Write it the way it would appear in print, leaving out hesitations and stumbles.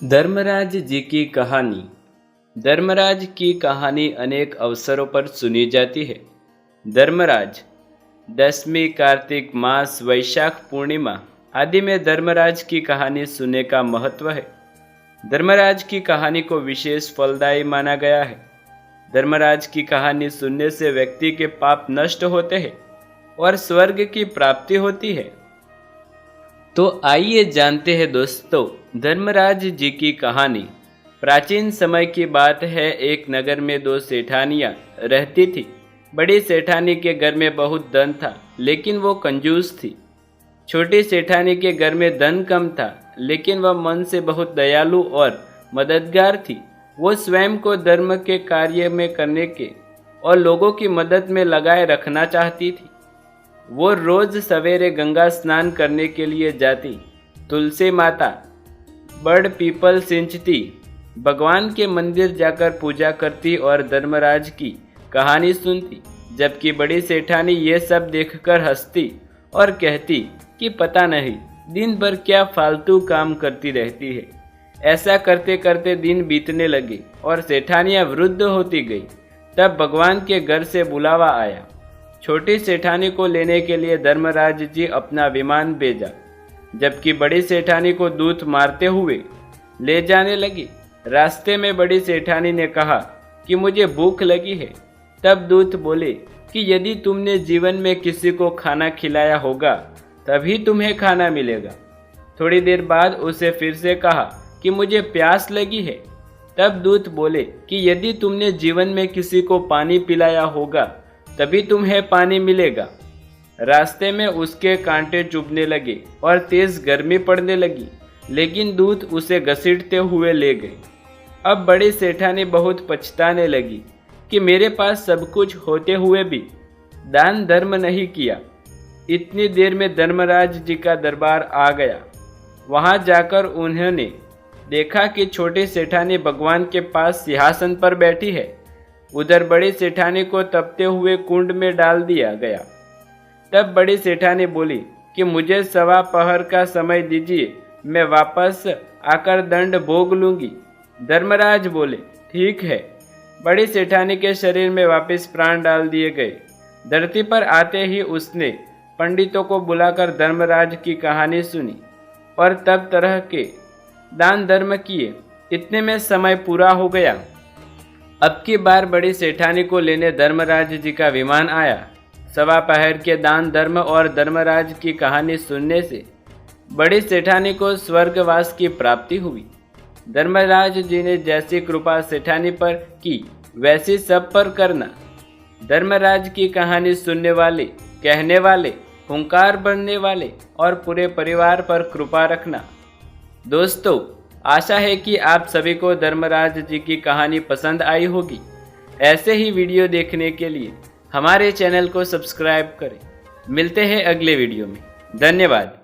धर्मराज जी की कहानी। धर्मराज की कहानी अनेक अवसरों पर सुनी जाती है। धर्मराज, दसवीं कार्तिक मास वैशाख पूर्णिमा आदि में धर्मराज की कहानी सुनने का महत्व है। धर्मराज की कहानी को विशेष फलदायी माना गया है। धर्मराज की कहानी सुनने से व्यक्ति के पाप नष्ट होते हैं और स्वर्ग की प्राप्ति होती है। तो आइए जानते हैं दोस्तों, धर्मराज जी की कहानी। प्राचीन समय की बात है। एक नगर में दो सेठानियां रहती थी। बड़ी सेठानी के घर में बहुत धन था, लेकिन वो कंजूस थी। छोटी सेठानी के घर में धन कम था, लेकिन वह मन से बहुत दयालु और मददगार थी। वो स्वयं को धर्म के कार्य में करने के और लोगों की मदद में लगाए रखना चाहती थी। वो रोज सवेरे गंगा स्नान करने के लिए जाती, तुलसी माता, बड़ पीपल सिंचती, भगवान के मंदिर जाकर पूजा करती और धर्मराज की कहानी सुनती। जबकि बड़ी सेठानी ये सब देखकर हंसती और कहती कि पता नहीं दिन भर क्या फालतू काम करती रहती है। ऐसा करते करते दिन बीतने लगे और सेठानियाँ वृद्ध होती गई। तब भगवान के घर से बुलावा आया। छोटी सेठानी को लेने के लिए धर्मराज जी अपना विमान भेजा, जबकि बड़ी सेठानी को दूत मारते हुए ले जाने लगी। रास्ते में बड़ी सेठानी ने कहा कि मुझे भूख लगी है। तब दूत बोले कि यदि तुमने जीवन में किसी को खाना खिलाया होगा तभी तुम्हें खाना मिलेगा। थोड़ी देर बाद उसे फिर से कहा कि मुझे प्यास लगी है। तब दूत बोले कि यदि तुमने जीवन में किसी को पानी पिलाया होगा तभी तुम्हें पानी मिलेगा। रास्ते में उसके कांटे चुभने लगे और तेज गर्मी पड़ने लगी, लेकिन दूत उसे घसीटते हुए ले गए। अब बड़ी सेठानी बहुत पछताने लगी कि मेरे पास सब कुछ होते हुए भी दान धर्म नहीं किया। इतनी देर में धर्मराज जी का दरबार आ गया। वहां जाकर उन्होंने देखा कि छोटी सेठानी भगवान के पास सिंहासन पर बैठी है। उधर बड़ी सेठानी को तपते हुए कुंड में डाल दिया गया। तब बड़ी सेठानी बोली कि मुझे सवा पहर का समय दीजिए, मैं वापस आकर दंड भोग लूंगी। धर्मराज बोले ठीक है। बड़ी सेठानी के शरीर में वापस प्राण डाल दिए गए। धरती पर आते ही उसने पंडितों को बुलाकर धर्मराज की कहानी सुनी और तब तरह के दान धर्म किए। इतने में समय पूरा हो गया। अब की बार बड़ी सेठानी को लेने धर्मराज जी का विमान आया। सवा पहर के दान धर्म और धर्मराज की कहानी सुनने से बड़ी सेठानी को स्वर्गवास की प्राप्ति हुई। धर्मराज जी ने जैसी कृपा सेठानी पर की वैसी सब पर करना। धर्मराज की कहानी सुनने वाले, कहने वाले, हुंकार भरने वाले और पूरे परिवार पर कृपा रखना। दोस्तों, आशा है कि आप सभी को धर्मराज जी की कहानी पसंद आई होगी। ऐसे ही वीडियो देखने के लिए हमारे चैनल को सब्सक्राइब करें। मिलते हैं अगले वीडियो में। धन्यवाद।